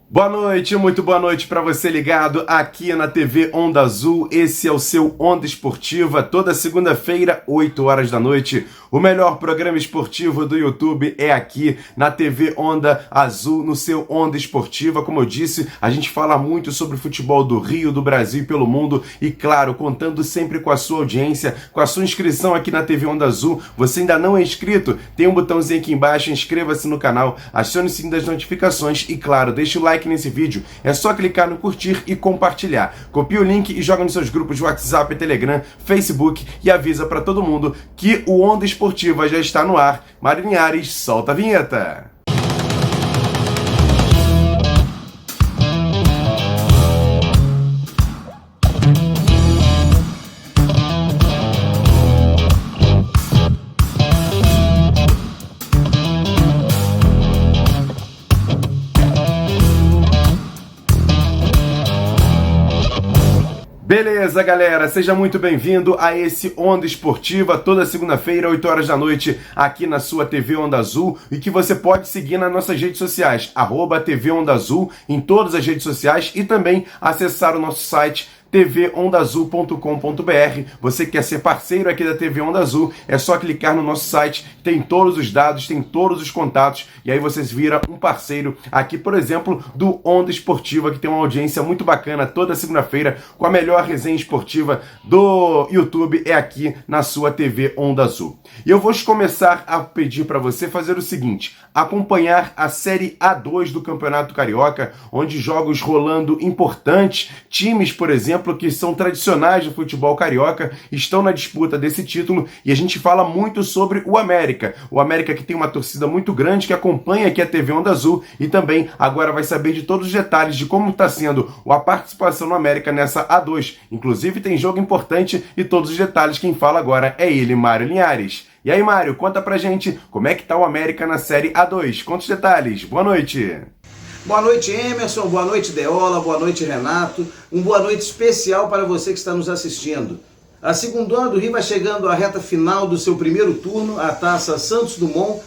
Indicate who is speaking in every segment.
Speaker 1: Boa noite, muito boa noite para você ligado aqui na TV Onda Azul. Esse é o seu Onda Esportiva, toda segunda-feira, 8 horas da noite. O melhor programa esportivo do YouTube é aqui na TV Onda Azul, no seu Onda Esportiva. Como eu disse, a gente fala muito sobre o futebol do Rio, do Brasil e pelo mundo. E claro, contando sempre com a sua audiência, com a sua inscrição aqui na TV Onda Azul. Você ainda não é inscrito? Tem um botãozinho aqui embaixo, inscreva-se no canal, acione o sininho das notificações e claro, deixe o like nesse vídeo. É só clicar no curtir e compartilhar. Copia o link e joga nos seus grupos de WhatsApp, Telegram, Facebook e avisa para todo mundo que o Onda Esportiva já está no ar. Mário Linhares, solta a vinheta. Beleza, galera, seja muito bem-vindo a esse Onda Esportiva, toda segunda-feira, 8 horas da noite, aqui na sua TV Onda Azul, e que você pode seguir nas nossas redes sociais, @TV Onda Azul, em todas as redes sociais, e também acessar o nosso site tvondaazul.com.br. Você quer ser parceiro aqui da TV Onda Azul, é só clicar no nosso site, tem todos os dados, tem todos os contatos, e aí você vira um parceiro aqui, por exemplo, do Onda Esportiva, que tem uma audiência muito bacana toda segunda-feira, com a melhor resenha esportiva do YouTube, é aqui na sua TV Onda Azul. E eu vou começar a pedir para você fazer o seguinte: acompanhar a Série A2 do Campeonato Carioca, onde jogos rolando importantes, times, por exemplo, que são tradicionais do futebol carioca, estão na disputa desse título, e a gente fala muito sobre o América. O América que tem uma torcida muito grande, que acompanha aqui a TV Onda Azul, e também agora vai saber de todos os detalhes de como está sendo a participação no América nessa A2. Inclusive tem jogo importante e todos os detalhes quem fala agora é ele, Mário Linhares. E aí, Mário, conta pra gente como é que tá o América na Série A2. Conta os detalhes. Boa noite.
Speaker 2: Boa noite, Emerson, boa noite, Deola, boa noite, Renato. Boa noite especial para você que está nos assistindo. A Segundona do Rio vai chegando à reta final do seu primeiro turno, a Taça Santos Dumont,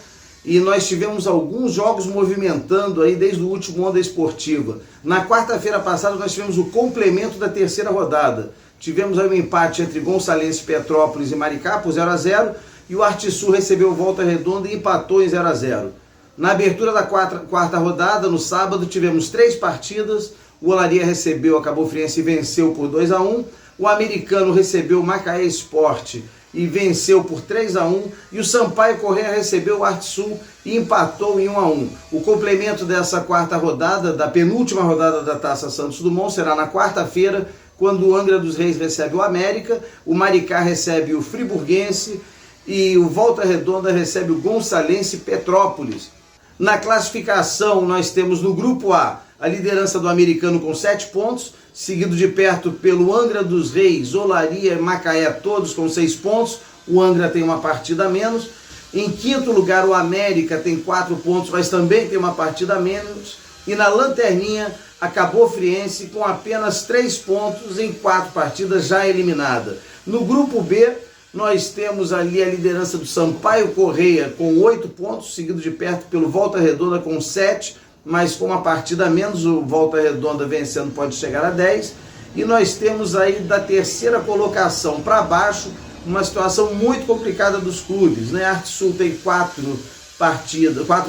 Speaker 2: e nós tivemos alguns jogos movimentando aí desde o último Onda Esportiva. Na quarta-feira passada nós tivemos o complemento da terceira rodada. Tivemos aí um empate entre Gonçalense, Petrópolis e Maricá por 0-0, e o Artisul recebeu Volta Redonda e empatou em 0-0. Na abertura da quarta rodada, no sábado, tivemos 3 partidas. O Olaria recebeu a Cabo Friense e venceu por 2-1. O Americano recebeu o Macaé Esporte e venceu por 3-1. E o Sampaio Corrêa recebeu o Artisul e empatou em 1-1. O complemento dessa quarta rodada, da penúltima rodada da Taça Santos Dumont, será na quarta-feira, quando o Angra dos Reis recebe o América, o Maricá recebe o Friburguense e o Volta Redonda recebe o Gonçalense Petrópolis. Na classificação, nós temos no grupo A a liderança do Americano com 7 pontos, seguido de perto pelo Angra dos Reis, Olaria e Macaé, todos com 6 pontos. O Angra tem uma partida a menos. Em quinto lugar, o América tem 4 pontos, mas também tem uma partida a menos. E na lanterninha, a Cabo Friense com apenas 3 pontos em 4 partidas já eliminada. No grupo B, nós temos ali a liderança do Sampaio Corrêa com 8 pontos, seguido de perto pelo Volta Redonda com 7, mas com uma partida a menos, o Volta Redonda vencendo pode chegar a 10. E nós temos aí da terceira colocação para baixo uma situação muito complicada dos clubes, né? A Artisul tem 4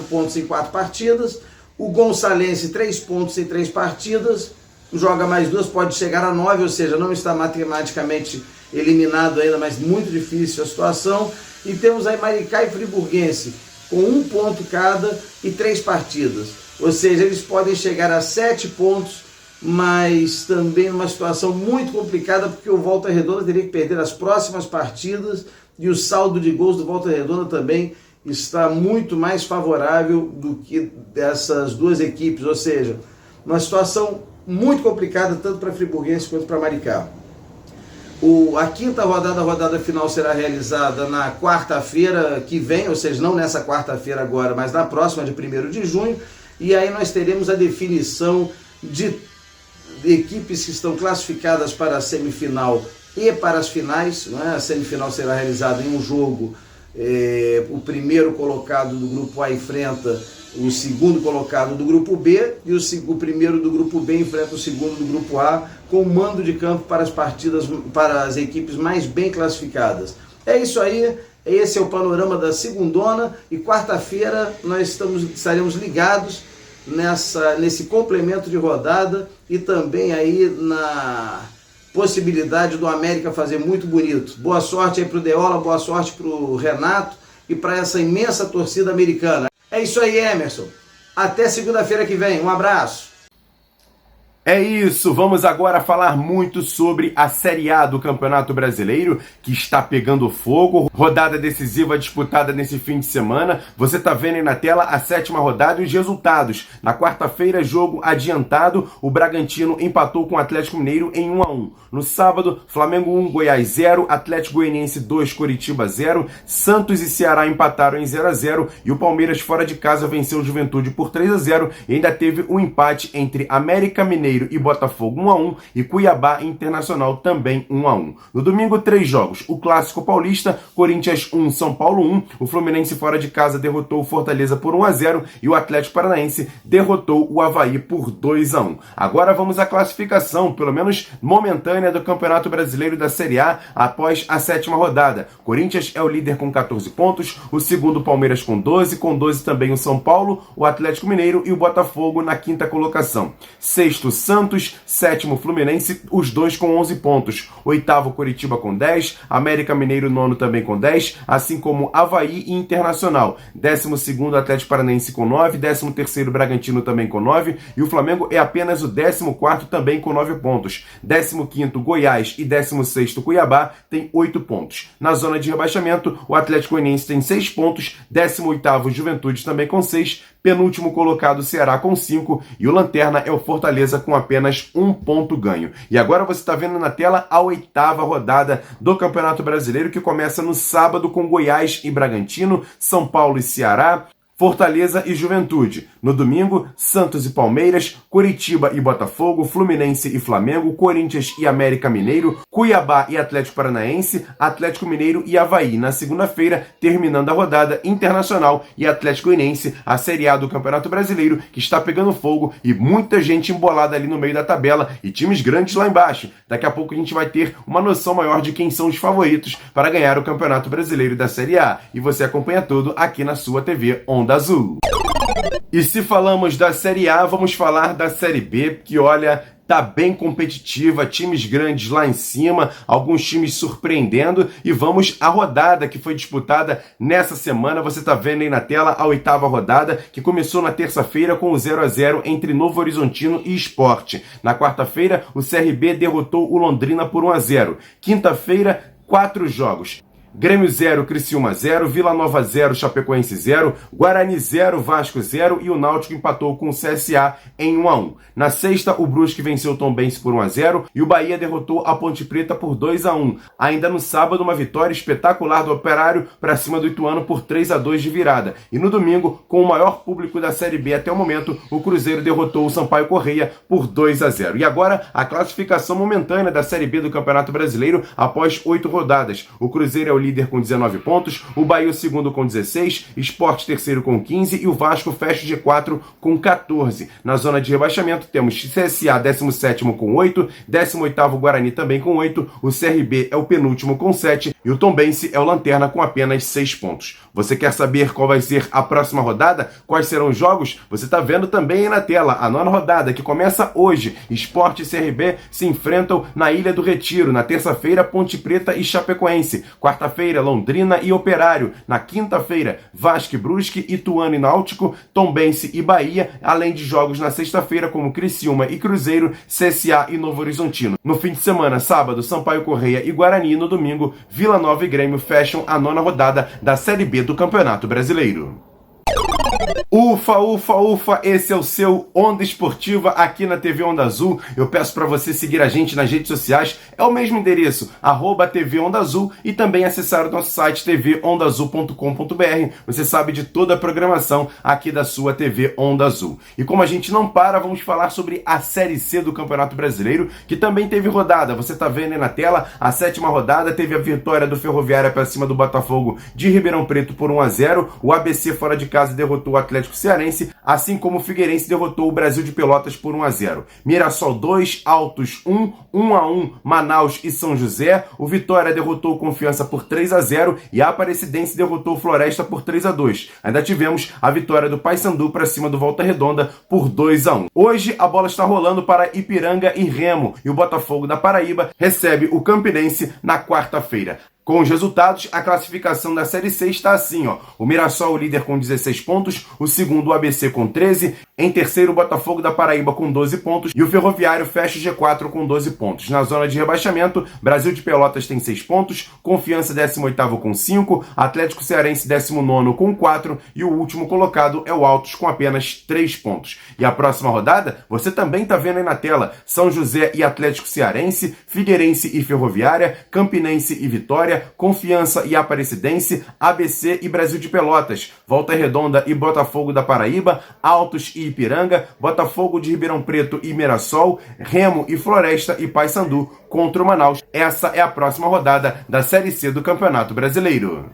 Speaker 2: pontos em 4 partidas, o Gonçalense 3 pontos em 3 partidas, joga mais 2, pode chegar a 9, ou seja, não está matematicamente eliminado ainda, mas muito difícil a situação. E temos aí Maricá e Friburguense com 1 ponto cada e 3 partidas, ou seja, eles podem chegar a 7 pontos, mas também numa situação muito complicada, porque o Volta Redonda teria que perder as próximas partidas e o saldo de gols do Volta Redonda também está muito mais favorável do que dessas duas equipes, ou seja, uma situação muito complicada tanto para Friburguense quanto para Maricá. A quinta rodada, a rodada final, será realizada na quarta-feira que vem, ou seja, não nessa quarta-feira agora, mas na próxima, de 1º de junho, e aí nós teremos a definição de equipes que estão classificadas para a semifinal e para as finais, não é? A semifinal será realizada em um jogo, o primeiro colocado do grupo A enfrenta o segundo colocado do grupo B e o primeiro do grupo B enfrenta o segundo do grupo A com mando de campo para as partidas, para as equipes mais bem classificadas. É isso aí, esse é o panorama da segundona e quarta-feira nós estaremos ligados nesse complemento de rodada e também aí na possibilidade do América fazer muito bonito. Boa sorte aí pro Deola, boa sorte pro Renato e para essa imensa torcida americana. É isso aí, Emerson. Até segunda-feira que vem. Um abraço.
Speaker 1: É isso, vamos agora falar muito sobre a Série A do Campeonato Brasileiro, que está pegando fogo, rodada decisiva disputada nesse fim de semana. Você está vendo aí na tela a 7ª rodada e os resultados. Na quarta-feira, jogo adiantado, o Bragantino empatou com o Atlético Mineiro em 1-1. No sábado, Flamengo 1, Goiás 0, Atlético Goianiense 2, Coritiba 0, Santos e Ceará empataram em 0-0 e o Palmeiras fora de casa venceu o Juventude por 3-0 e ainda teve um empate entre América Mineiro e Botafogo 1-1 e Cuiabá Internacional também 1-1. No domingo, 3 jogos. O Clássico Paulista, Corinthians 1, São Paulo 1. O Fluminense fora de casa derrotou o Fortaleza por 1-0 e o Atlético Paranaense derrotou o Avaí por 2-1. Agora vamos à classificação, pelo menos momentânea, do Campeonato Brasileiro da Série A após a 7ª rodada. Corinthians é o líder com 14 pontos, o segundo Palmeiras com 12 também o São Paulo, o Atlético Mineiro e o Botafogo na 5ª colocação. Sexto, Santos, 7º Fluminense, os dois com 11 pontos. 8º Coritiba com 10, América Mineiro 9º também com 10, assim como Avaí e Internacional. 12º Atlético Paranaense com 9, 13º Bragantino também com 9 e o Flamengo é apenas o 14º também com 9 pontos. 15º Goiás e 16º Cuiabá tem 8 pontos. Na zona de rebaixamento, o Atlético Goianiense tem 6 pontos, 18º Juventude também com 6, penúltimo colocado Ceará com 5 e o lanterna é o Fortaleza com apenas 1 ponto ganho. E agora você está vendo na tela a 8ª rodada do Campeonato Brasileiro, que começa no sábado com Goiás e Bragantino, São Paulo e Ceará, Fortaleza e Juventude. No domingo, Santos e Palmeiras, Coritiba e Botafogo, Fluminense e Flamengo, Corinthians e América Mineiro, Cuiabá e Atlético Paranaense, Atlético Mineiro e Avaí. Na segunda-feira, terminando a rodada, Internacional e Atlético Goianiense, a Série A do Campeonato Brasileiro, que está pegando fogo e muita gente embolada ali no meio da tabela e times grandes lá embaixo. Daqui a pouco a gente vai ter uma noção maior de quem são os favoritos para ganhar o Campeonato Brasileiro da Série A. E você acompanha tudo aqui na sua TV Onda Azul. E se falamos da Série A, vamos falar da Série B, que olha, tá bem competitiva, times grandes lá em cima, alguns times surpreendendo, e vamos à rodada que foi disputada nessa semana. Você tá vendo aí na tela a 8ª rodada, que começou na terça-feira com o 0-0 entre Novo Horizontino e Sport. Na quarta-feira, o CRB derrotou o Londrina por 1-0. Quinta-feira, 4 jogos. Grêmio 0, Criciúma 0, Vila Nova 0, Chapecoense 0, Guarani 0, Vasco 0 e o Náutico empatou com o CSA em 1-1. Na sexta, o Brusque venceu o Tombense por 1-0 e o Bahia derrotou a Ponte Preta por 2-1. Ainda no sábado, uma vitória espetacular do Operário para cima do Ituano por 3-2 de virada. E no domingo, com o maior público da Série B até o momento, o Cruzeiro derrotou o Sampaio Corrêa por 2-0. E agora, a classificação momentânea da Série B do Campeonato Brasileiro após 8 rodadas. O Cruzeiro é o líder com 19 pontos, o Bahia o segundo com 16, Sport terceiro com 15 e o Vasco fecha o G4 com 14. Na zona de rebaixamento temos CSA 17º com 8, 18º Guarani também com 8, o CRB é o penúltimo com 7 e o Tombense é o lanterna com apenas 6 pontos. Você quer saber qual vai ser a próxima rodada? Quais serão os jogos? Você está vendo também aí na tela a 9ª rodada, que começa hoje. Sport e CRB se enfrentam na Ilha do Retiro. Na terça-feira, Ponte Preta e Chapecoense. Quarta-feira, Londrina e Operário. Na quinta-feira, Vasco e Brusque, Ituano e Náutico, Tombense e Bahia, além de jogos na sexta-feira como Criciúma e Cruzeiro, CSA e Novo Horizontino. No fim de semana, sábado, Sampaio Corrêa e Guarani. No domingo, Vila Nova e Grêmio fecham a 9ª rodada da Série B do Campeonato Brasileiro. Ufa, ufa, ufa, esse é o seu Onda Esportiva aqui na TV Onda Azul. Eu peço para você seguir a gente nas redes sociais, é o mesmo endereço, @TV Onda Azul, e também acessar o nosso site tvondaazul.com.br. Você sabe de toda a programação aqui da sua TV Onda Azul. E como a gente não para, vamos falar sobre a Série C do Campeonato Brasileiro, que também teve rodada. Você tá vendo aí na tela, a 7ª rodada teve a vitória do Ferroviária para cima do Botafogo de Ribeirão Preto por 1-0. O ABC fora de casa derrotou o Atlético Atlético Cearense, assim como o Figueirense derrotou o Brasil de Pelotas por 1-0. Mirassol 2, Altos 1, 1-1 Manaus e São José. O Vitória derrotou o Confiança por 3-0 e a Aparecidense derrotou o Floresta por 3-2. Ainda tivemos a vitória do Paysandu para cima do Volta Redonda por 2-1. Hoje a bola está rolando para Ipiranga e Remo e o Botafogo da Paraíba recebe o Campinense na quarta-feira. Com os resultados, a classificação da Série C está assim, ó. O Mirassol, o líder com 16 pontos, o segundo o ABC com 13, em terceiro o Botafogo da Paraíba com 12 pontos e o Ferroviário fecha o G4 com 12 pontos. Na zona de rebaixamento, Brasil de Pelotas tem 6 pontos, Confiança 18º com 5, Atlético Cearense 19º com 4 e o último colocado é o Altos com apenas 3 pontos. E a próxima rodada, você também está vendo aí na tela, São José e Atlético Cearense, Figueirense e Ferroviária, Campinense e Vitória, Confiança e Aparecidense, ABC e Brasil de Pelotas, Volta Redonda e Botafogo da Paraíba, Altos e Ipiranga, Botafogo de Ribeirão Preto e Mirassol, Remo e Floresta e Paysandu contra o Manaus. Essa é a próxima rodada da Série C do Campeonato Brasileiro.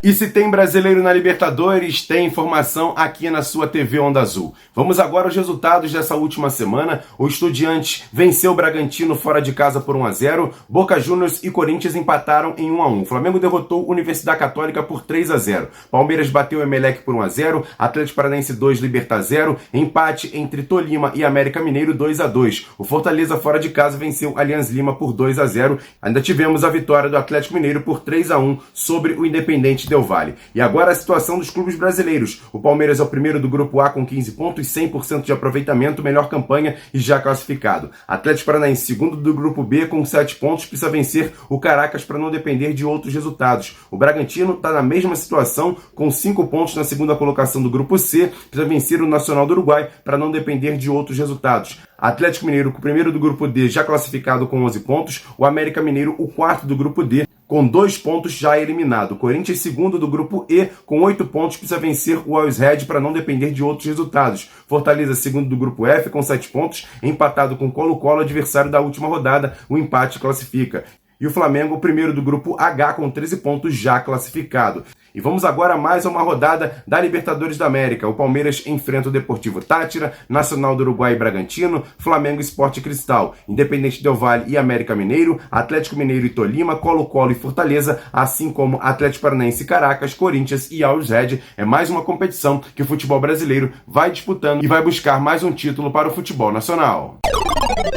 Speaker 1: E se tem brasileiro na Libertadores, tem informação aqui na sua TV Onda Azul. Vamos agora aos resultados dessa última semana. O Estudiantes venceu o Bragantino fora de casa por 1-0. Boca Juniors e Corinthians empataram em 1-1. O Flamengo derrotou a Universidade Católica por 3-0. Palmeiras bateu o Emelec por 1-0. Atlético Paranaense 2, Libertad 0. Empate entre Tolima e América Mineiro 2-2. O Fortaleza fora de casa venceu Alianza Lima por 2-0. Ainda tivemos a vitória do Atlético Mineiro por 3-1 sobre o Independente Del Valle. E agora a situação dos clubes brasileiros. O Palmeiras é o primeiro do Grupo A com 15 pontos, 100% de aproveitamento, melhor campanha e já classificado. Atlético Paranaense, segundo do Grupo B com 7 pontos, precisa vencer o Caracas para não depender de outros resultados. O Bragantino está na mesma situação, com 5 pontos na segunda colocação do Grupo C, precisa vencer o Nacional do Uruguai para não depender de outros resultados. Atlético Mineiro, o primeiro do Grupo D, já classificado com 11 pontos. O América Mineiro, o quarto do Grupo D, com 2 pontos já eliminado. Corinthians, segundo do Grupo E, com 8 pontos, precisa vencer o Always Red para não depender de outros resultados. Fortaleza, segundo do Grupo F, com 7 pontos, empatado com Colo-Colo, adversário da última rodada. O empate classifica. E o Flamengo, o primeiro do Grupo H, com 13 pontos, já classificado. E vamos agora a mais uma rodada da Libertadores da América. O Palmeiras enfrenta o Deportivo Táchira, Nacional do Uruguai e Bragantino, Flamengo Sport Cristal, Independente Del Valle e América Mineiro, Atlético Mineiro e Tolima, Colo-Colo e Fortaleza, assim como Atlético Paranaense e Caracas, Corinthians e Always Red. É mais uma competição que o futebol brasileiro vai disputando e vai buscar mais um título para o futebol nacional.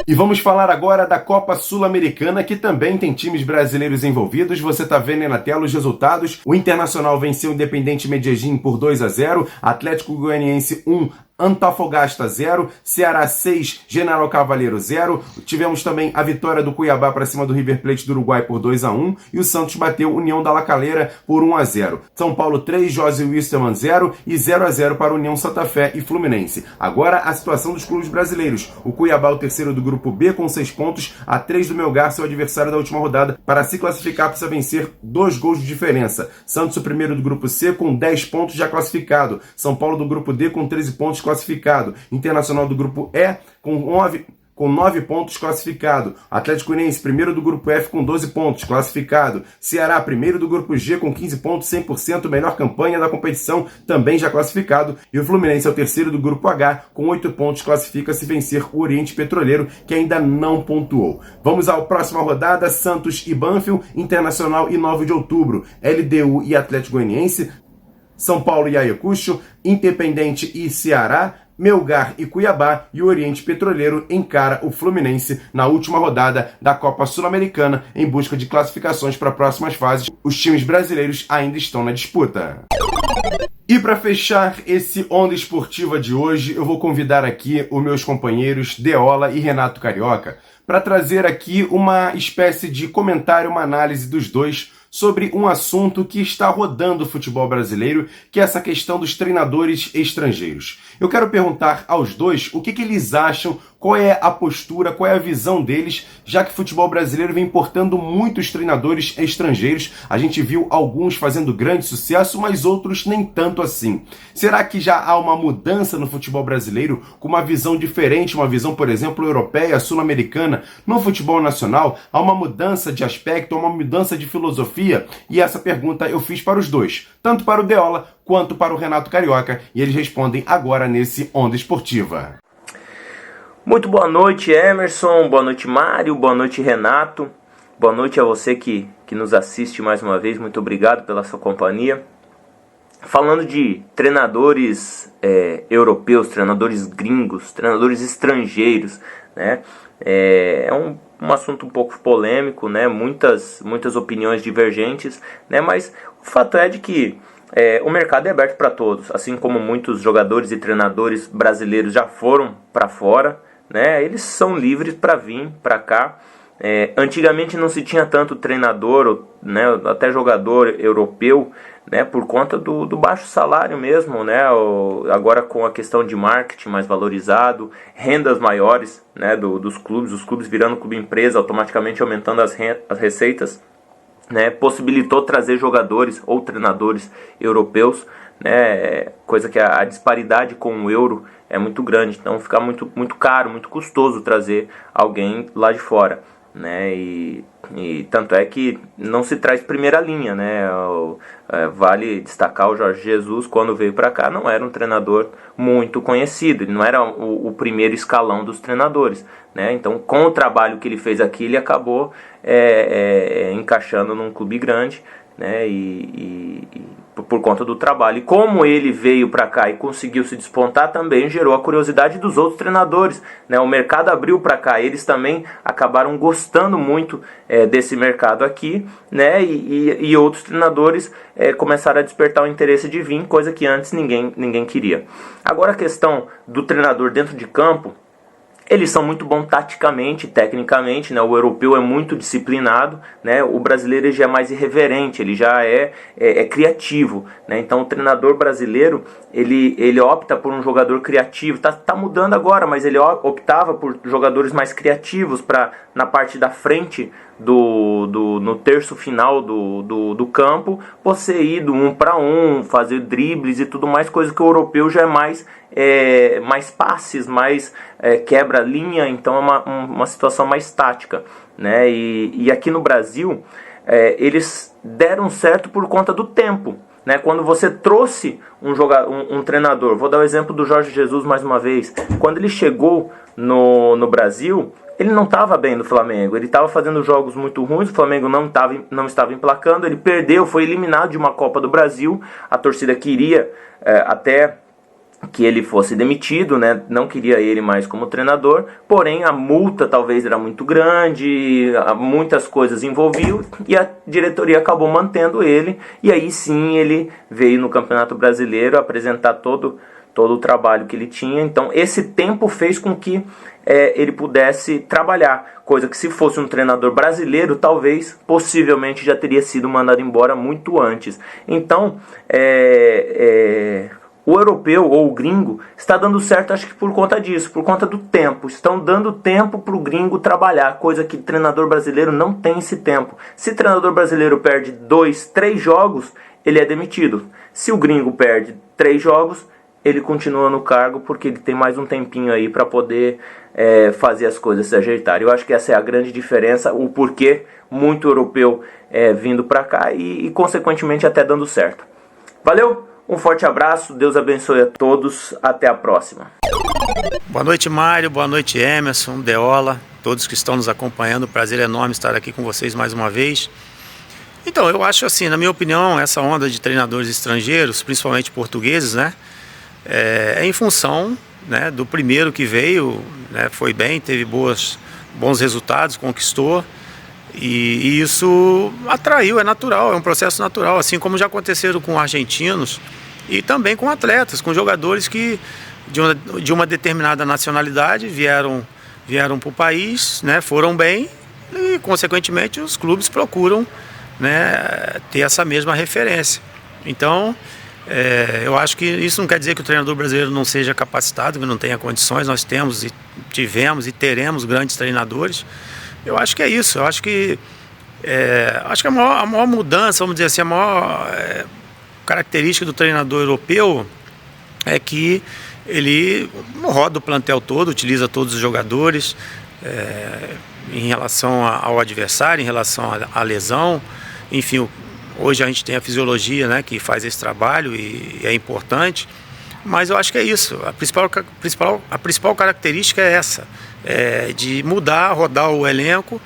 Speaker 1: E vamos falar agora da Copa Sul-Americana, que também tem times brasileiros envolvidos. Você está vendo aí na tela os resultados. O Internacional venceu o Independiente Medellín por 2-0, Atlético Goianiense 1, Antofagasta 0, Ceará 6, General Cavaleiro 0. Tivemos também a vitória do Cuiabá para cima do River Plate do Uruguai por 2-1 e o Santos bateu União da La Calera por 1-0. São Paulo 3, José Wilstermann 0 e 0-0 para União Santa Fé e Fluminense. Agora a situação dos clubes brasileiros. O Cuiabá, o terceiro do Grupo B, com 6 pontos, a 3 do Melgar, seu adversário da última rodada. Para se classificar precisa vencer 2 gols de diferença. Santos, o primeiro do Grupo C, com 10 pontos já classificado. São Paulo do Grupo D com 13 pontos classificado. Internacional do Grupo E com 9 pontos classificado. Atlético Goianiense, primeiro do Grupo F com 12 pontos classificado. Ceará, primeiro do Grupo G com 15 pontos, 100%, melhor campanha da competição, também já classificado. E o Fluminense é o terceiro do Grupo H com 8 pontos, classifica se vencer o Oriente Petroleiro, que ainda não pontuou. Vamos à próxima rodada: Santos e Banfield, Internacional e 9 de outubro, LDU e Atlético Goianiense, São Paulo e Ayacucho, Independente e Ceará, Melgar e Cuiabá, e o Oriente Petroleiro encara o Fluminense na última rodada da Copa Sul-Americana em busca de classificações para próximas fases. Os times brasileiros ainda estão na disputa. E para fechar esse Onda Esportiva de hoje, eu vou convidar aqui os meus companheiros Deola e Renato Carioca para trazer aqui uma espécie de comentário, uma análise dos dois sobre um assunto que está rodando o futebol brasileiro, que é essa questão dos treinadores estrangeiros. Eu quero perguntar aos dois o que eles acham qual é a postura, qual é a visão deles, já que o futebol brasileiro vem importando muitos treinadores estrangeiros. A gente viu alguns fazendo grande sucesso, mas outros nem tanto assim. Será que já há uma mudança no futebol brasileiro, com uma visão diferente, uma visão, por exemplo, europeia, sul-americana, no futebol nacional? Há uma mudança de aspecto, há uma mudança de filosofia? E essa pergunta eu fiz para os dois, tanto para o Deola quanto para o Renato Carioca, e eles respondem agora nesse Onda Esportiva.
Speaker 3: Muito boa noite, Emerson, boa noite, Mário, boa noite, Renato, boa noite a você que nos assiste mais uma vez, muito obrigado pela sua companhia. Falando de treinadores europeus, treinadores gringos, treinadores estrangeiros, né? É um assunto um pouco polêmico, né? Muitas opiniões divergentes, né? Mas o fato é de que o mercado é aberto para todos, assim como muitos jogadores e treinadores brasileiros já foram para fora, né? Eles são livres para vir para cá. Antigamente não se tinha tanto treinador, né, até jogador europeu, né, por conta do baixo salário mesmo, né? Agora com a questão de marketing mais valorizado, rendas maiores, né, dos clubes, os clubes virando clube empresa, automaticamente aumentando as receitas, né, possibilitou trazer jogadores ou treinadores europeus, né, coisa que a disparidade com o euro é muito grande, então fica muito caro, muito custoso trazer alguém lá de fora, né, e tanto é que não se traz primeira linha, né? Vale destacar o Jorge Jesus, quando veio para cá, não era um treinador muito conhecido, ele não era o primeiro escalão dos treinadores, né? Então, com o trabalho que ele fez aqui, ele acabou encaixando num clube grande, né? E por conta do trabalho. E como ele veio para cá e conseguiu se despontar, também gerou a curiosidade dos outros treinadores, né? O mercado abriu para cá, eles também acabaram gostando muito desse mercado aqui, né? E outros treinadores começaram a despertar o interesse de vir, coisa que antes ninguém queria. Agora a questão do treinador dentro de campo, eles são muito bons taticamente, tecnicamente, né? O europeu é muito disciplinado, né? O brasileiro ele já é mais irreverente, ele já é criativo, né? Então o treinador brasileiro ele opta por um jogador criativo, tá mudando agora, mas ele optava por jogadores mais criativos para na parte da frente no terço final do campo, você ir do 1 para 1, fazer dribles e tudo mais, coisa que o europeu já é mais passes, mais quebra linha, então é uma situação mais tática, né? E aqui no Brasil eles deram certo por conta do tempo, né? Quando você trouxe um treinador, vou dar o exemplo do Jorge Jesus mais uma vez, quando ele chegou no Brasil, ele não estava bem no Flamengo, ele estava fazendo jogos muito ruins, o Flamengo não estava emplacando, ele perdeu, foi eliminado de uma Copa do Brasil, a torcida queria até que ele fosse demitido, né? Não queria ele mais como treinador, porém a multa talvez era muito grande, muitas coisas envolviam e a diretoria acabou mantendo ele, e aí sim ele veio no Campeonato Brasileiro apresentar todo o trabalho que ele tinha. Então esse tempo fez com que ele pudesse trabalhar, coisa que se fosse um treinador brasileiro, talvez, possivelmente já teria sido mandado embora muito antes. Então o europeu ou o gringo está dando certo, acho que por conta disso, por conta do tempo. Estão dando tempo para o gringo trabalhar, coisa que o treinador brasileiro não tem esse tempo. Se o treinador brasileiro perde 2, 3 jogos, ele é demitido. Se o gringo perde 3 jogos, ele continua no cargo, porque ele tem mais um tempinho aí para poder fazer as coisas se ajeitarem. Eu acho que essa é a grande diferença, o porquê muito europeu vindo para cá e consequentemente até dando certo. Valeu! Um forte abraço, Deus abençoe a todos, até a próxima.
Speaker 4: Boa noite, Mário, boa noite, Emerson, Deola, todos que estão nos acompanhando, prazer enorme estar aqui com vocês mais uma vez. Então, eu acho assim, na minha opinião, essa onda de treinadores estrangeiros, principalmente portugueses, né, é em função, né, do primeiro que veio, né, foi bem, teve bons resultados, conquistou, e isso atraiu, é natural, é um processo natural, assim como já aconteceram com argentinos e também com atletas, com jogadores que de uma determinada nacionalidade vieram para o país, né, foram bem e consequentemente os clubes procuram, né, ter essa mesma referência. Então Eu acho que isso não quer dizer que o treinador brasileiro não seja capacitado, que não tenha condições. Nós temos e tivemos e teremos grandes treinadores. Eu acho que é isso. Eu acho que a maior mudança, vamos dizer assim, a maior característica do treinador europeu é que ele roda o plantel todo, utiliza todos os jogadores em relação ao adversário, em relação à lesão, enfim. Hoje a gente tem a fisiologia, né, que faz esse trabalho e é importante, mas eu acho que é isso. A principal característica é essa, de mudar, rodar o elenco,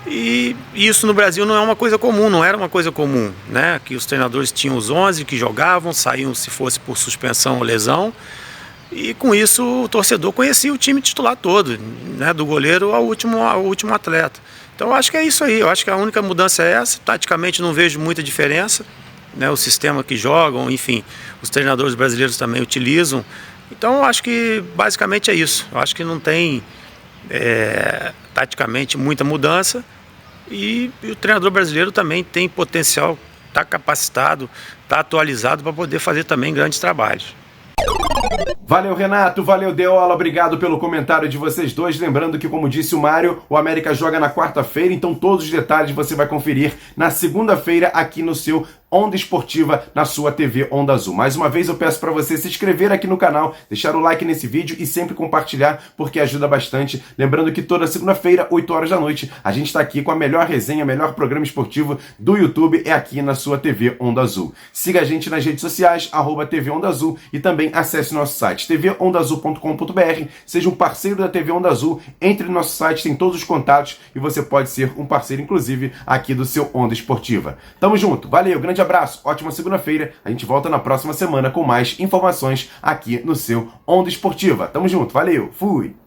Speaker 4: e isso no Brasil não é uma coisa comum, não era uma coisa comum, né, que os treinadores tinham os 11 que jogavam, saíam se fosse por suspensão ou lesão, e com isso o torcedor conhecia o time titular todo, né, do goleiro ao último atleta. Então eu acho que é isso aí, eu acho que a única mudança é essa. Taticamente não vejo muita diferença, né, o sistema que jogam, enfim, os treinadores brasileiros também utilizam. Então eu acho que basicamente é isso, eu acho que não tem taticamente muita mudança, e o treinador brasileiro também tem potencial, está capacitado, está atualizado para poder fazer também grandes trabalhos.
Speaker 1: Valeu, Renato, valeu, Deola, obrigado pelo comentário de vocês dois. Lembrando que, como disse o Mário, o América joga na quarta-feira, então todos os detalhes você vai conferir na segunda-feira aqui no seu Onda Esportiva, na sua TV Onda Azul. Mais uma vez eu peço para você se inscrever aqui no canal, deixar o like nesse vídeo e sempre compartilhar, porque ajuda bastante. Lembrando que toda segunda-feira, 8 horas da noite, a gente está aqui com a melhor resenha, melhor programa esportivo do YouTube, é aqui na sua TV Onda Azul. Siga a gente nas redes sociais, @TV Onda Azul, e também acesse nosso site, tvondaazul.com.br. Seja um parceiro da TV Onda Azul, entre no nosso site, tem todos os contatos e você pode ser um parceiro, inclusive, aqui do seu Onda Esportiva. Tamo junto, valeu, grande abraço, ótima segunda-feira. A gente volta na próxima semana com mais informações aqui no seu Onda Esportiva. Tamo junto, valeu, fui!